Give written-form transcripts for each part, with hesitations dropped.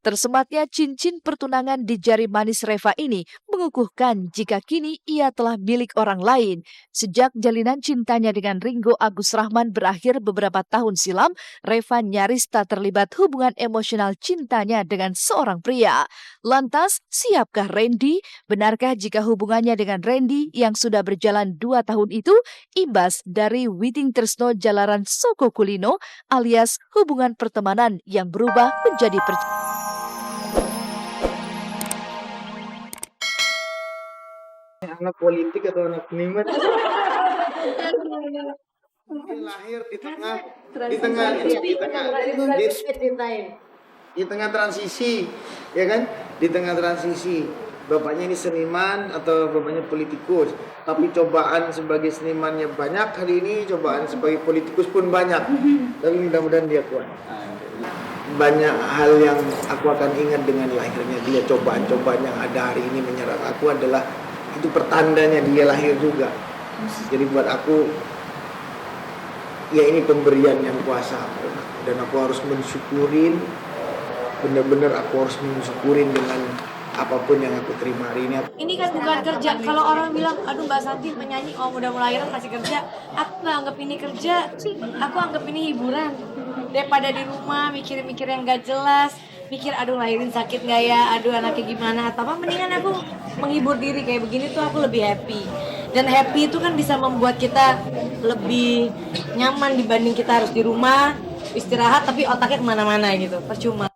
Tersematnya cincin pertunangan di jari manis Reva ini mengukuhkan jika kini ia telah milik orang lain. Sejak jalinan cintanya dengan Ringo Agus Rahman berakhir beberapa tahun silam, Reva nyaris tak terlibat hubungan emosional cintanya dengan seorang pria. Lantas, siapkah Randy? Benarkah jika hubungannya dengan Randy yang sudah berjalan 2 tahun itu imbas dari Witing Tresno Jalaran Soko Kulino alias hubungan pertemanan yang berubah menjadi anak politik atau anak seniman mungkin lahir di tengah transisi, ya kan? Di tengah transisi, bapaknya ini seniman atau bapaknya politikus, tapi cobaan sebagai senimannya banyak hari ini, cobaan sebagai politikus pun banyak. Tapi mudah-mudahan dia kuat. Banyak hal yang aku akan ingat dengan lahirnya dia. Cobaan-cobaan yang ada hari ini menyerang aku adalah itu pertandanya dia lahir juga. Jadi buat aku, ya ini pemberian yang kuasa, dan aku harus mensyukurin, benar-benar aku harus mensyukurin dengan apapun yang aku terima hari ini. Ini kan bukan kerja. Kalau orang bilang, aduh Mbak Santi menyanyi, oh udah melahiran masih kerja. Aku nggak anggap ini kerja, aku anggap ini hiburan. Daripada di rumah mikir-mikir yang gak jelas, mikir aduh lahirin sakit nggak ya, aduh anaknya gimana, atau apa, mendingan aku menghibur diri kayak begini tuh aku lebih happy. Dan happy itu kan bisa membuat kita lebih nyaman dibanding kita harus di rumah istirahat tapi otaknya kemana-mana gitu, percuma.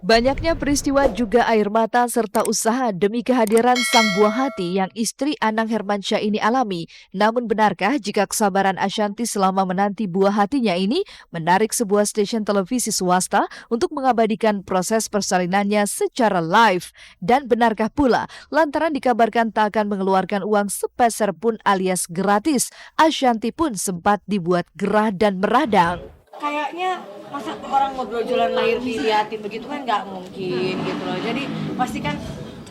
Banyaknya peristiwa juga air mata serta usaha demi kehadiran sang buah hati yang istri Anang Hermansyah ini alami. Namun benarkah jika kesabaran Ashanti selama menanti buah hatinya ini menarik sebuah stasiun televisi swasta untuk mengabadikan proses persalinannya secara live? Dan benarkah pula lantaran dikabarkan tak akan mengeluarkan uang sepeser pun alias gratis, Ashanti pun sempat dibuat gerah dan meradang? Kayaknya masa orang ngobrol jalan lahir diliatin begitu kan nggak mungkin gitu loh. Jadi pasti kan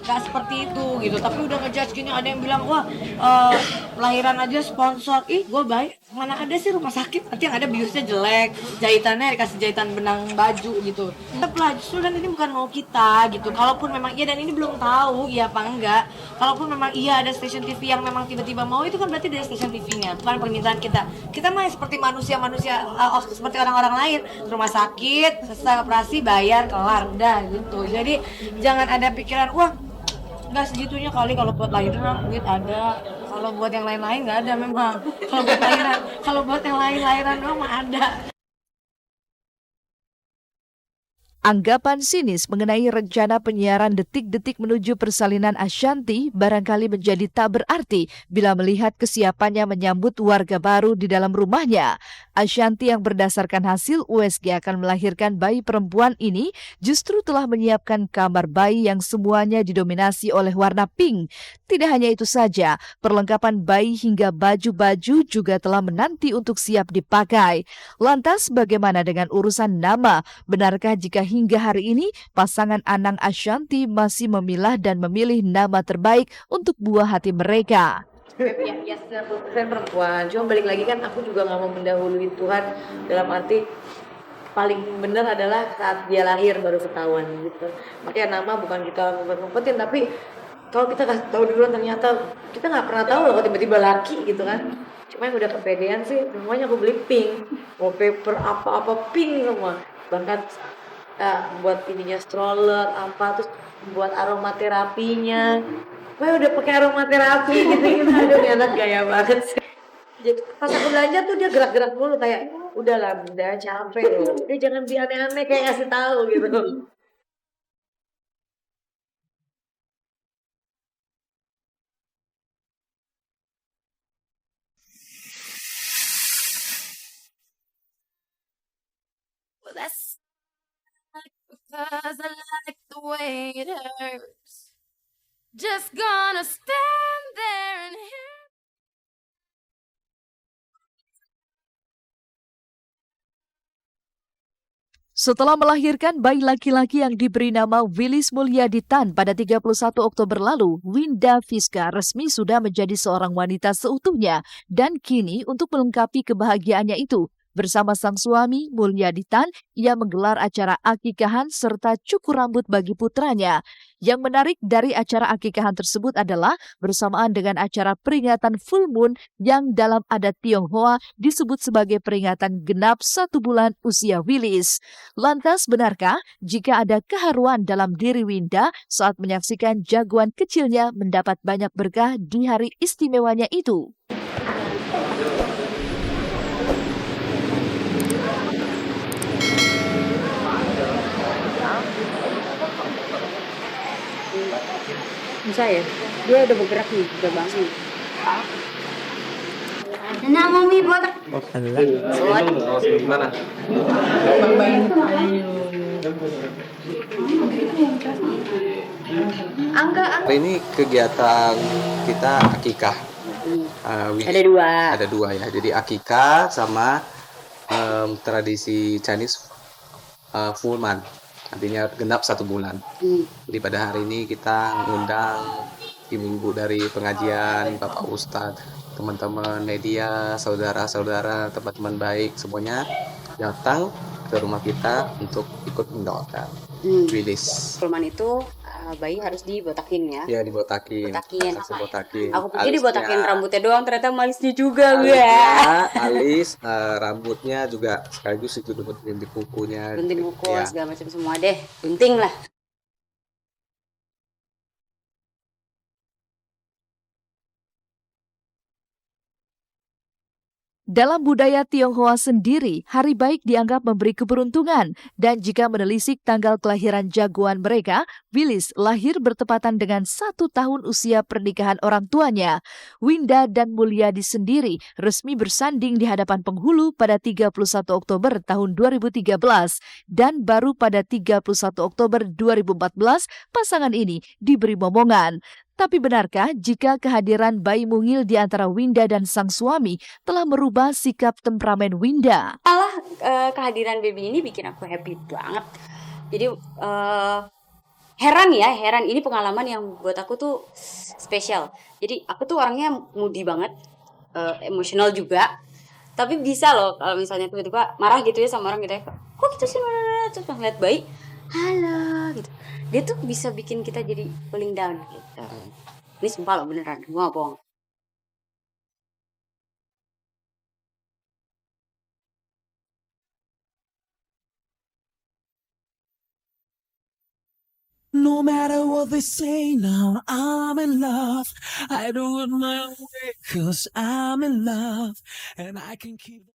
nggak seperti itu gitu. Tapi udah ngejudge gini, ada yang bilang wah lahiran aja sponsor. Ih gue baik, mana ada sih rumah sakit nanti yang ada biusnya jelek, jahitannya dikasih jahitan benang baju gitu. Tapi lah justru dan ini bukan mau kita gitu. Kalaupun memang iya, dan ini belum tahu iya apa enggak. Kalaupun memang iya ada stasiun TV yang memang tiba-tiba mau, itu kan berarti dari stasiun TV-nya, bukan permintaan kita. Kita mah seperti manusia-manusia, seperti orang-orang lain, rumah sakit, selesai operasi, bayar, kelar, udah gitu. Jadi jangan ada pikiran, wah nggak segitunya kali kalau buat lahiran duit ada, kalau buat yang lain-lain nggak ada memang. Kalau buat yang lahiran doang mah ada. Anggapan sinis mengenai rencana penyiaran detik-detik menuju persalinan Ashanti barangkali menjadi tak berarti bila melihat kesiapannya menyambut warga baru di dalam rumahnya. Ashanti yang berdasarkan hasil USG akan melahirkan bayi perempuan ini justru telah menyiapkan kamar bayi yang semuanya didominasi oleh warna pink. Tidak hanya itu saja, perlengkapan bayi hingga baju-baju juga telah menanti untuk siap dipakai. Lantas bagaimana dengan urusan nama? Benarkah jika hingga hari ini pasangan Anang Ashanti masih memilah dan memilih nama terbaik untuk buah hati mereka? Ya 90% perempuan. Cuma balik lagi kan aku juga nggak mau mendahului Tuhan, dalam arti paling benar adalah saat dia lahir baru ketahuan gitu. Makanya nama bukan kita ngumpet-ngumpetin, tapi kalau kita kasih tahu duluan ternyata kita nggak pernah tahu loh tiba-tiba laki gitu kan. Cuma yang udah kepedean sih semuanya aku beli pink, wallpaper apa-apa pink semua. Bahkan buat ininya stroller apa, terus buat aromaterapinya. Gue udah pakai aromaterapi gitu. Aduh ini anak gaya banget sih. Jadi pas aku belanja tuh dia gerak-gerak dulu kayak udahlah bunda capek loh. Dia jangan bi aneh-aneh kayak ngasih tahu gitu. Well, that's because I like the way it hurts. Just gonna stand there and hear. Setelah melahirkan bayi laki-laki yang diberi nama Willis Mulyaditan pada 31 Oktober lalu, Winda Fiska resmi sudah menjadi seorang wanita seutuhnya. Dan kini untuk melengkapi kebahagiaannya itu, Bersama sang suami, Mulyadi Tan, ia menggelar acara akikahan serta cukur rambut bagi putranya. Yang menarik dari acara akikahan tersebut adalah bersamaan dengan acara peringatan full moon yang dalam adat Tionghoa disebut sebagai peringatan genap 1 bulan usia Willis. Lantas benarkah jika ada keharuan dalam diri Winda saat menyaksikan jagoan kecilnya mendapat banyak berkah di hari istimewanya itu? Bisa ya? Dia udah bergerak nih, udah bangun. Nah, mami botak. Gimana? Hari ini kegiatan kita akikah. Ada dua. Ada dua ya. Jadi akikah sama tradisi Chinese full month. Artinya genap 1 bulan. Jadi pada hari ini kita ngundang ibu-ibu dari pengajian, Bapak Ustadz, teman-teman media, saudara-saudara, teman-teman baik semuanya datang ke rumah kita untuk ikut mendoakan Willis. Fulman itu bayi harus dibotakin ya. Ya dibotakin. Langsung botakin. Aku pikir dibotakin rambutnya doang, ternyata alisnya juga gue. Alisnya, alis, rambutnya juga sekaligus itu gunting kukunya. Gunting kuku Ya. segala macam semua deh. Gunting lah. Dalam budaya Tionghoa sendiri, hari baik dianggap memberi keberuntungan. Dan jika menelisik tanggal kelahiran jagoan mereka, Willis lahir bertepatan dengan 1 tahun usia pernikahan orang tuanya. Winda dan Mulyadi sendiri resmi bersanding di hadapan penghulu pada 31 Oktober tahun 2013. Dan baru pada 31 Oktober 2014, pasangan ini diberi momongan. Tapi benarkah jika kehadiran bayi mungil di antara Winda dan sang suami telah merubah sikap temperamen Winda? Kehadiran baby ini bikin aku happy banget. Jadi heran ini pengalaman yang buat aku tuh spesial. Jadi aku tuh orangnya moody banget, emosional juga. Tapi bisa loh kalau misalnya tiba-tiba marah gitu ya sama orang gitu ya. Kok gitu sih? Terus pas ngeliat bayi, halo gitu. Dia tuh bisa bikin kita jadi cooling down gitu. Ini sumpah loh beneran, gue gak bohong. No matter what they say now, I'm in love. I do it my way, 'cause I'm in love. And I can keep...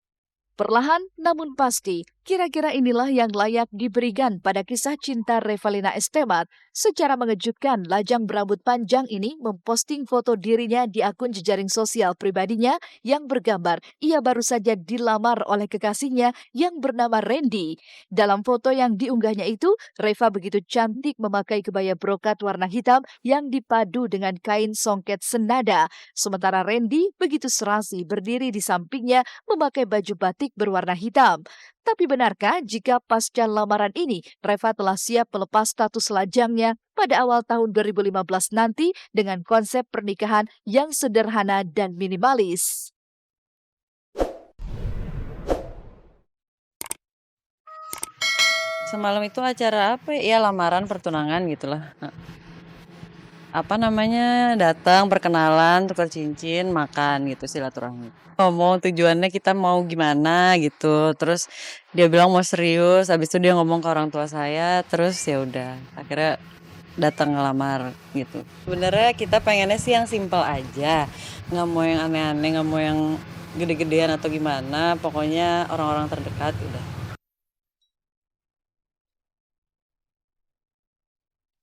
Perlahan namun pasti, kira-kira inilah yang layak diberikan pada kisah cinta Revalina S. Temat. Secara mengejutkan, lajang berambut panjang ini memposting foto dirinya di akun jejaring sosial pribadinya yang bergambar ia baru saja dilamar oleh kekasihnya yang bernama Randy. Dalam foto yang diunggahnya itu, Reva begitu cantik memakai kebaya brokat warna hitam yang dipadu dengan kain songket senada. Sementara Randy begitu serasi berdiri di sampingnya memakai baju batik berwarna hitam. Tapi benarkah jika pasca lamaran ini, Reva telah siap melepas status lajangnya pada awal tahun 2015 nanti dengan konsep pernikahan yang sederhana dan minimalis? Semalam itu acara apa ya? Lamaran pertunangan gitulah. Apa namanya, datang perkenalan, tukar cincin, makan gitu, silaturahmi. Ngomong tujuannya kita mau gimana gitu. Terus dia bilang mau serius, habis itu dia ngomong ke orang tua saya, terus ya udah akhirnya datang ngelamar gitu. Sebenarnya kita pengennya sih yang simple aja, nggak mau yang aneh-aneh, nggak mau yang gede-gedean atau gimana. Pokoknya orang-orang terdekat udah.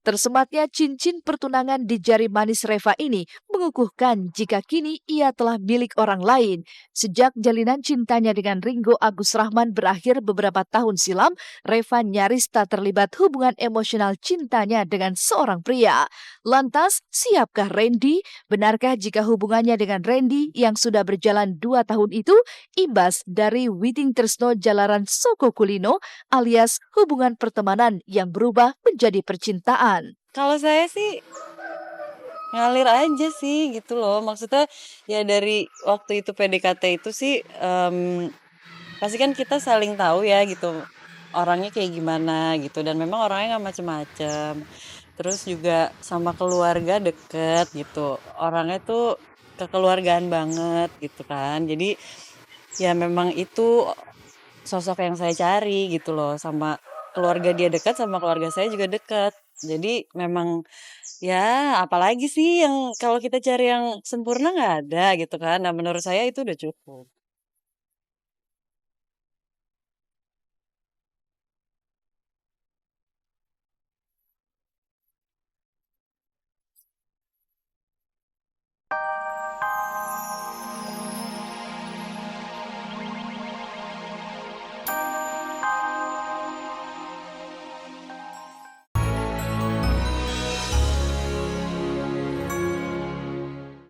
Tersematnya cincin pertunangan di jari manis Reva ini mengukuhkan jika kini ia telah milik orang lain. Sejak jalinan cintanya dengan Ringo Agus Rahman berakhir beberapa tahun silam, Reva nyaris tak terlibat hubungan emosional cintanya dengan seorang pria. Lantas, siapkah Randy? Benarkah jika hubungannya dengan Randy yang sudah berjalan 2 tahun itu imbas dari Witing Tresno Jalaran Soko Kulino alias hubungan pertemanan yang berubah menjadi percintaan? Kalau saya sih ngalir aja sih gitu loh. Maksudnya ya dari waktu itu PDKT itu sih pasti kan kita saling tahu ya gitu, orangnya kayak gimana gitu, dan memang orangnya nggak macem-macem. Terus juga sama keluarga deket gitu, orangnya tuh kekeluargaan banget gitu kan. Jadi ya memang itu sosok yang saya cari gitu loh, sama keluarga dia dekat, sama keluarga saya juga dekat. Jadi memang ya apalagi sih yang kalau kita cari yang sempurna nggak ada gitu kan. Nah menurut saya itu udah cukup.